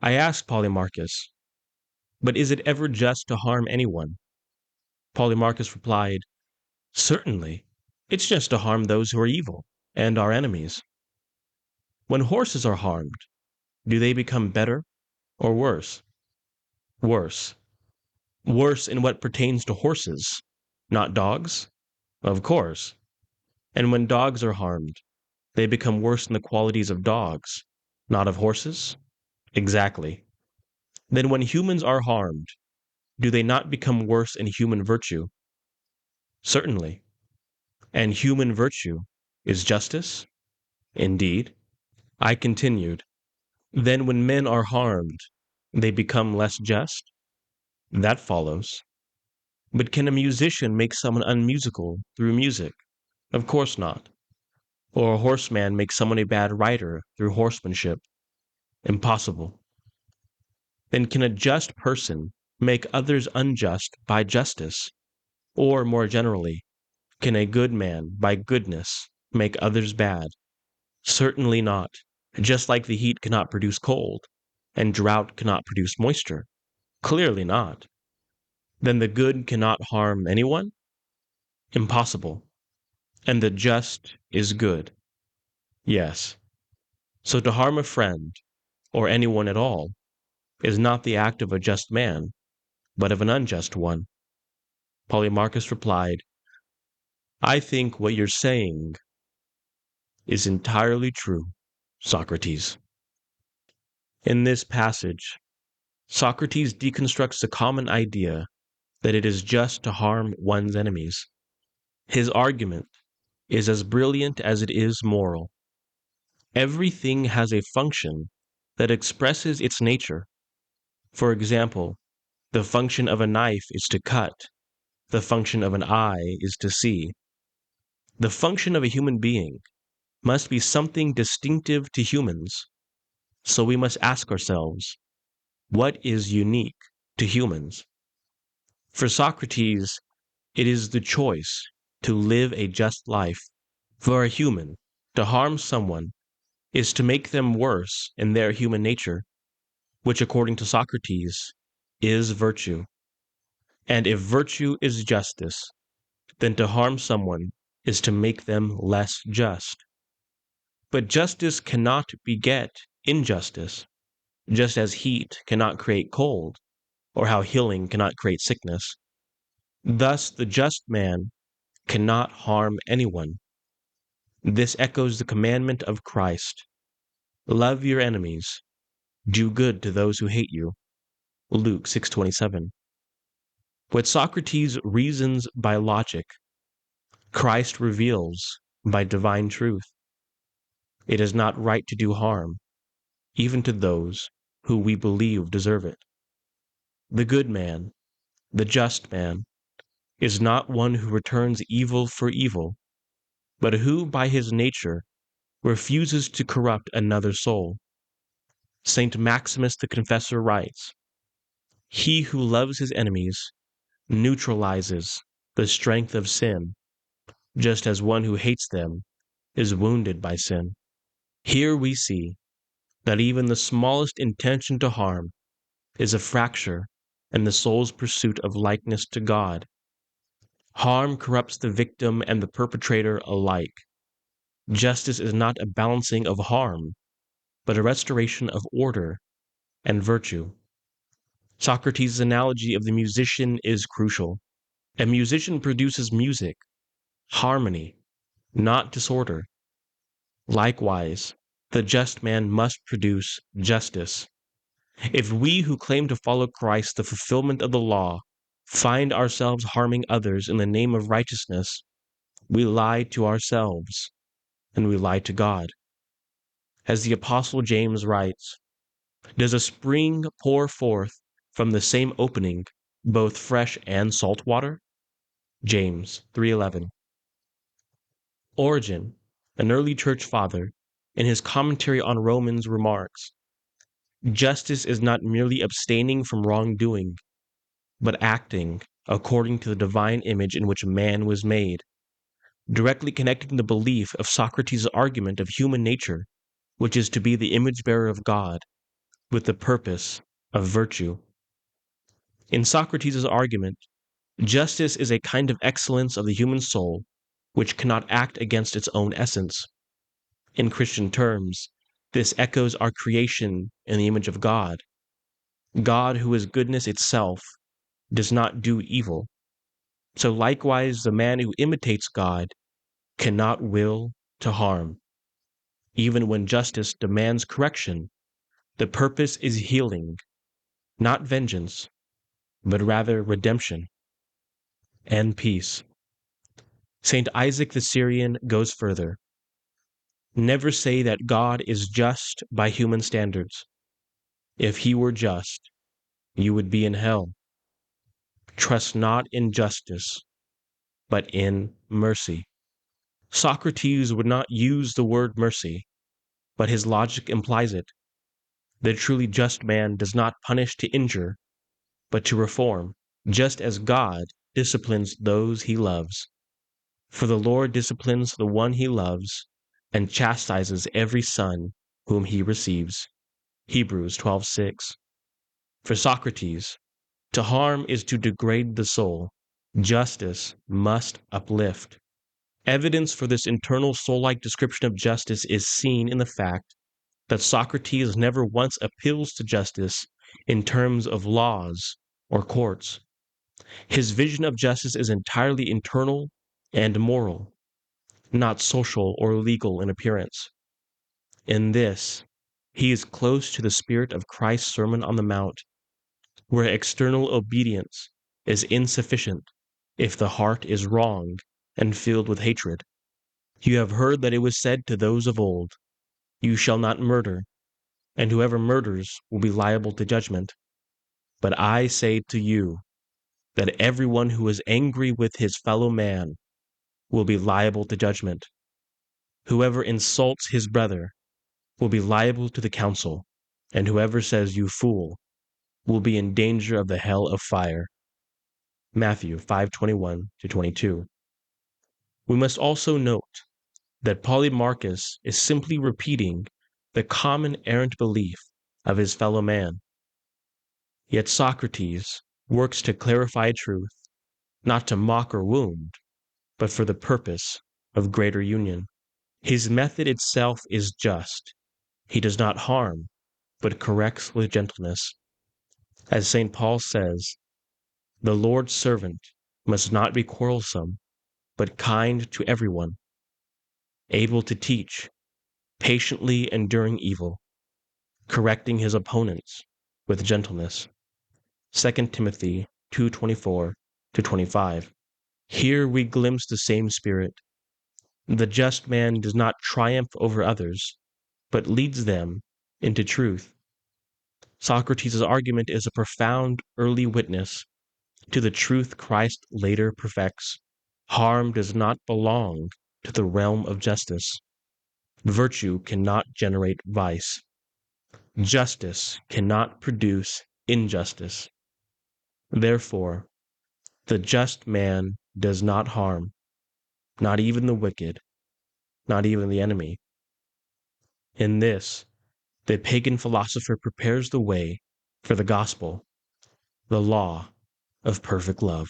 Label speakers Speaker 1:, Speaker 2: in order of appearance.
Speaker 1: I asked Polemarchus, but is it ever just to harm anyone? Polemarchus replied, certainly, it's just to harm those who are evil and our enemies. When horses are harmed, do they become better or worse? Worse. Worse in what pertains to horses, not dogs? Of course. And when dogs are harmed, they become worse in the qualities of dogs, not of horses? Exactly. Then when humans are harmed, do they not become worse in human virtue? Certainly. And human virtue is justice? Indeed. I continued, then when men are harmed, they become less just? That follows. But can a musician make someone unmusical through music? Of course not. Or a horseman make someone a bad rider through horsemanship? Impossible. Then can a just person make others unjust by justice? Or, more generally, can a good man by goodness make others bad? Certainly not. Just like the heat cannot produce cold, and drought cannot produce moisture. Clearly not. Then the good cannot harm anyone? Impossible. And the just is good? Yes. So to harm a friend, or anyone at all, is not the act of a just man, but of an unjust one. Polemarchus replied, I think what you're saying is entirely true, Socrates. In this passage, Socrates deconstructs the common idea that it is just to harm one's enemies. His argument is as brilliant as it is moral. Everything has a function that expresses its nature. For example, the function of a knife is to cut, the function of an eye is to see. The function of a human being must be something distinctive to humans. So we must ask ourselves, what is unique to humans? For Socrates, it is the choice to live a just life. For a human, to harm someone is to make them worse in their human nature, which, according to Socrates, is virtue. And if virtue is justice, then to harm someone is to make them less just. But justice cannot beget injustice, just as heat cannot create cold, or how healing cannot create sickness. Thus, the just man cannot harm anyone. This echoes the commandment of Christ. Love your enemies. Do good to those who hate you. Luke 6:27. What Socrates reasons by logic, Christ reveals by divine truth. It is not right to do harm, even to those who we believe deserve it. The good man, the just man, is not one who returns evil for evil, but who by his nature refuses to corrupt another soul. Saint Maximus the Confessor writes, he who loves his enemies neutralizes the strength of sin, just as one who hates them is wounded by sin. Here we see that even the smallest intention to harm is a fracture in the soul's pursuit of likeness to God. Harm corrupts the victim and the perpetrator alike. Justice is not a balancing of harm, but a restoration of order and virtue. Socrates' analogy of the musician is crucial. A musician produces music, harmony, not disorder. Likewise, the just man must produce justice. If we who claim to follow Christ, the fulfillment of the law, find ourselves harming others in the name of righteousness, we lie to ourselves and we lie to God. As the Apostle James writes, does a spring pour forth from the same opening both fresh and salt water? James 3:11. Origen, an early church father, in his commentary on Romans remarks, justice is not merely abstaining from wrongdoing, but acting according to the divine image in which man was made, directly connecting the belief of Socrates' argument of human nature, which is to be the image bearer of God, with the purpose of virtue. In Socrates' argument, justice is a kind of excellence of the human soul which cannot act against its own essence. In Christian terms, this echoes our creation in the image of God. God, who is goodness itself, does not do evil. So likewise, the man who imitates God cannot will to harm. Even when justice demands correction, the purpose is healing, not vengeance, but rather redemption and peace. Saint Isaac the Syrian goes further. Never say that God is just by human standards. If he were just, you would be in hell. Trust not in justice, but in mercy. Socrates would not use the word mercy, but his logic implies it. The truly just man does not punish to injure, but to reform, just as God disciplines those he loves. For the Lord disciplines the one he loves, and chastises every son whom he receives. Hebrews 12:6. For Socrates, to harm is to degrade the soul. Justice must uplift. Evidence for this internal soul-like description of justice is seen in the fact that Socrates never once appeals to justice in terms of laws or courts. His vision of justice is entirely internal and moral, not social or legal in appearance. In this, he is close to the spirit of Christ's Sermon on the Mount, where external obedience is insufficient if the heart is wrong and filled with hatred. You have heard that it was said to those of old, "You shall not murder, and whoever murders will be liable to judgment." But I say to you that everyone who is angry with his fellow man will be liable to judgment. Whoever insults his brother will be liable to the council, and whoever says "you fool" will be in danger of the hell of fire. Matthew 5:21-22. We must also note that Polymarchus is simply repeating the common errant belief of his fellow man. Yet Socrates works to clarify truth, not to mock or wound, but for the purpose of greater union. His method itself is just. He does not harm, but corrects with gentleness. As St. Paul says, the Lord's servant must not be quarrelsome, but kind to everyone, able to teach, patiently enduring evil, correcting his opponents with gentleness. 2 Timothy 2:24-25. Here we glimpse the same spirit. The just man does not triumph over others, but leads them into truth. Socrates' argument is a profound early witness to the truth Christ later perfects. Harm does not belong to the realm of justice. Virtue cannot generate vice. Justice cannot produce injustice. Therefore, the just man does not harm, not even the wicked, not even the enemy. In this, the pagan philosopher prepares the way for the gospel, the law of perfect love.